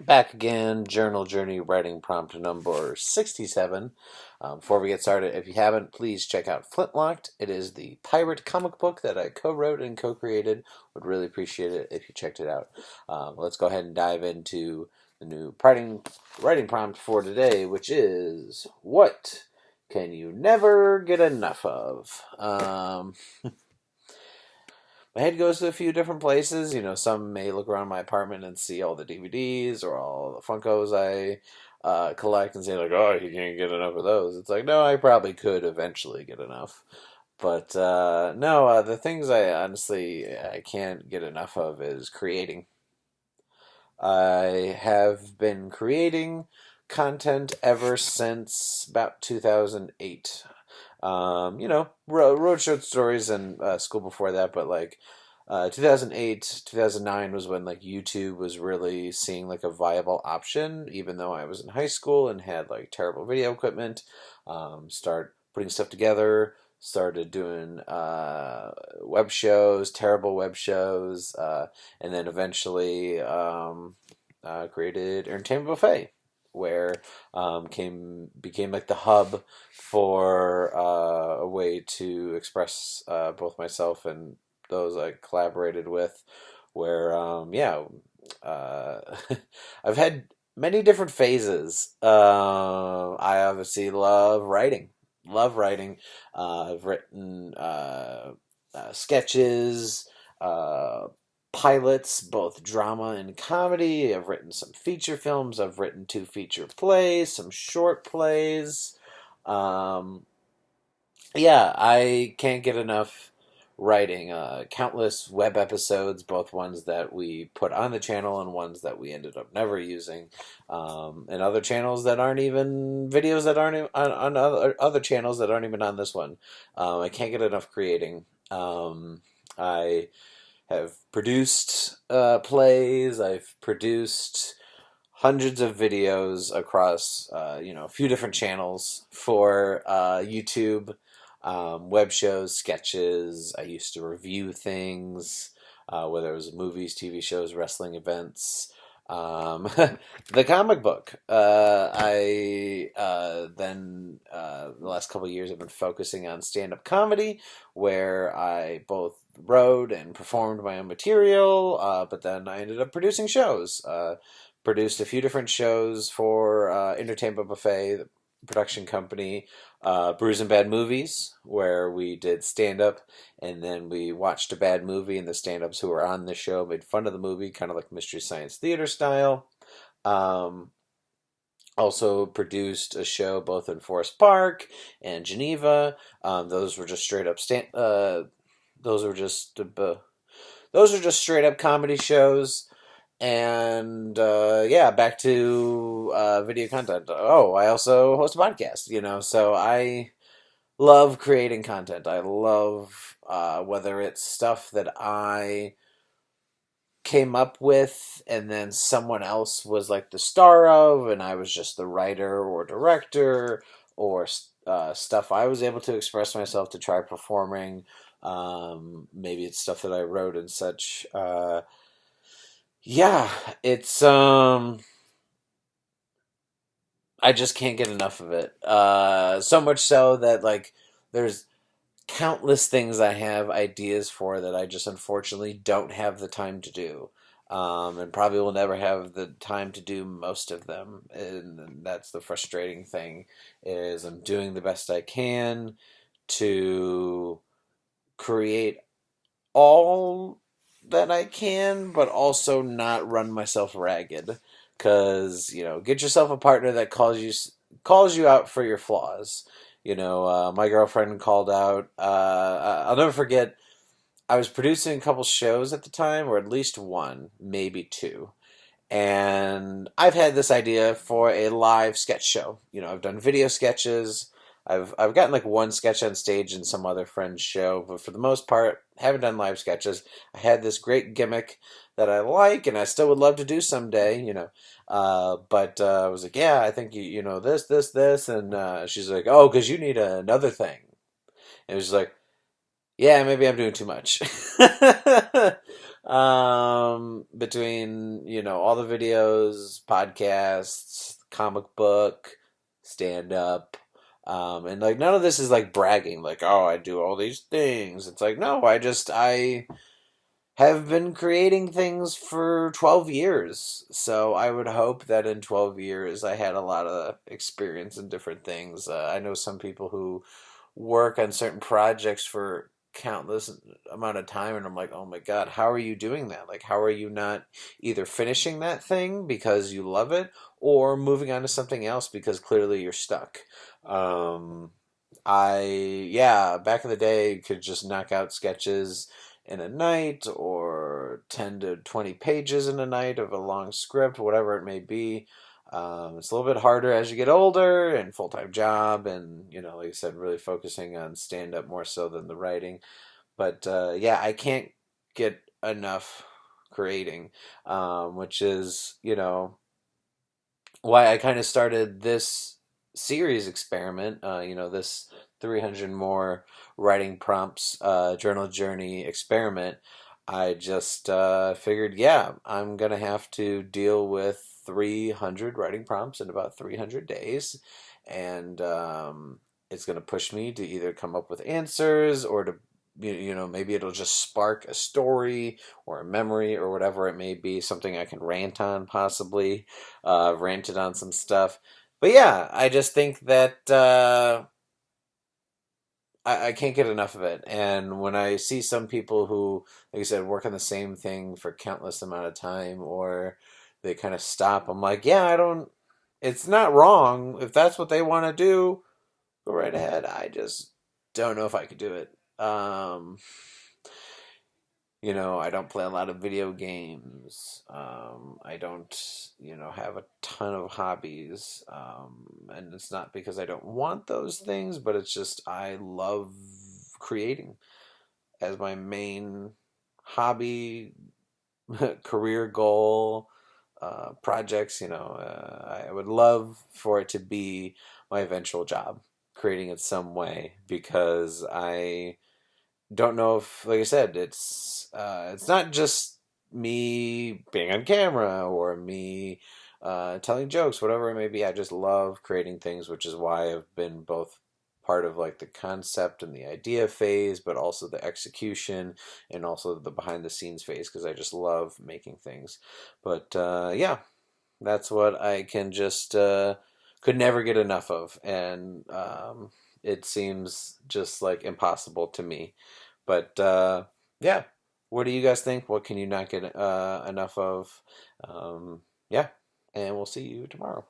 Back again, journal journey writing prompt number 67. Before we get started, if you haven't, please check out Flintlocked. It is the pirate comic book that I co-wrote and co-created. Would really appreciate it if you checked it out. Let's go ahead and dive into the new writing prompt for today, which is, what can you never get enough of? My head goes to a few different places. Some may look around my apartment and see all the DVDs or all the Funkos I collect and say, like, oh, you can't get enough of those. It's like, no, I probably could eventually get enough. But no, the things I can't get enough of is creating. I have been creating content ever since about 2008. Wrote short stories in school before that, but like 2008, 2009 was when like YouTube was really seeing like a viable option, even though I was in high school and had like terrible video equipment. Start putting stuff together, started doing web shows, terrible web shows, and then eventually created Entertainment Buffet, where became like the hub for a way to express both myself and those I collaborated with. Where uh, I've had many different phases. I obviously love writing. Love writing. I've written sketches, uh, pilots, both drama and comedy. I've written some feature films. I've written two feature plays, some short plays. Um, yeah, I can't get enough writing. Countless web episodes, both ones that we put on the channel and ones that we ended up never using, and other channels that aren't even videos that aren't on other channels that aren't even on this one. I can't get enough creating. I have produced plays. I've produced hundreds of videos across a few different channels for YouTube, web shows, sketches. I used to review things, whether it was movies, TV shows, wrestling events. The comic book. I then the last couple of years have been focusing on stand-up comedy, where I both wrote and performed my own material, but then I ended up producing shows. Produced a few different shows for Entertainment Buffet, the production company, Brews and Bad Movies, where we did stand up and then we watched a bad movie, and the stand ups who were on the show made fun of the movie, kind of like Mystery Science Theater style. Um, Also produced a show both in Forest Park and Geneva. Those were just straight up those were just those are just straight up comedy shows. And yeah, back to video content. Oh, I also host a podcast, so I love creating content. I love whether it's stuff that I came up with and then someone else was like the star of, and I was just the writer or director, or stuff I was able to express myself to try performing. Maybe it's stuff that I wrote and such. Yeah, it's I just can't get enough of it. So much so that like there's countless things I have ideas for that I just unfortunately don't have the time to do. And probably will never have the time to do most of them. And that's the frustrating thing, is I'm doing the best I can to create all that I can, but also not run myself ragged. Because get yourself a partner that calls you out for your flaws. My girlfriend called out. I'll never forget. I was producing a couple shows at the time, or at least one, maybe two. And I've had this idea for a live sketch show. I've done video sketches. I've gotten like one sketch on stage in some other friend's show, but for the most part, haven't done live sketches. I had this great gimmick that I like, and I still would love to do someday. But I was like, yeah, I think this, and she's like, oh, because you need another thing. And it was like, yeah, maybe I'm doing too much. Between, all the videos, podcasts, comic book, stand up. And like none of this is like bragging, like, oh, I do all these things. It's like, no, I have been creating things for 12 years. So I would hope that in 12 years I had a lot of experience in different things. I know some people who work on certain projects for countless amount of time, and I'm like, oh my God, how are you doing that? Like, how are you not either finishing that thing because you love it or moving on to something else because clearly you're stuck? Um, yeah, back in the day, could just knock out sketches in a night or 10 to 20 pages in a night of a long script, whatever it may be. It's a little bit harder as you get older and full time job, and like I said, really focusing on stand up more so than the writing. But yeah, I can't get enough creating, which is why I kind of started this series experiment, this 300 more writing prompts journal journey experiment. I just figured, yeah, I'm going to have to deal with 300 writing prompts in about 300 days. And it's going to push me to either come up with answers or to maybe it'll just spark a story or a memory or whatever it may be, something I can rant on possibly. Ranted on some stuff. But yeah, I just think that I can't get enough of it. And when I see some people who, like I said, work on the same thing for countless amount of time, or they kind of stop, I'm like, yeah, I don't. It's not wrong if that's what they want to do. Go right ahead. I just don't know if I could do it. I don't play a lot of video games. I don't, have a ton of hobbies. And it's not because I don't want those things, but it's just I love creating as my main hobby, career goal, projects. I would love for it to be my eventual job, creating it some way because I don't know if, like I said, it's not just me being on camera or me telling jokes, whatever it may be. I just love creating things, which is why I've been both part of like the concept and the idea phase, but also the execution and also the behind the scenes phase because I just love making things. But yeah, that's what I can just could never get enough of, and it seems just like impossible to me. But yeah, what do you guys think? What can you not get enough of? Yeah, and we'll see you tomorrow.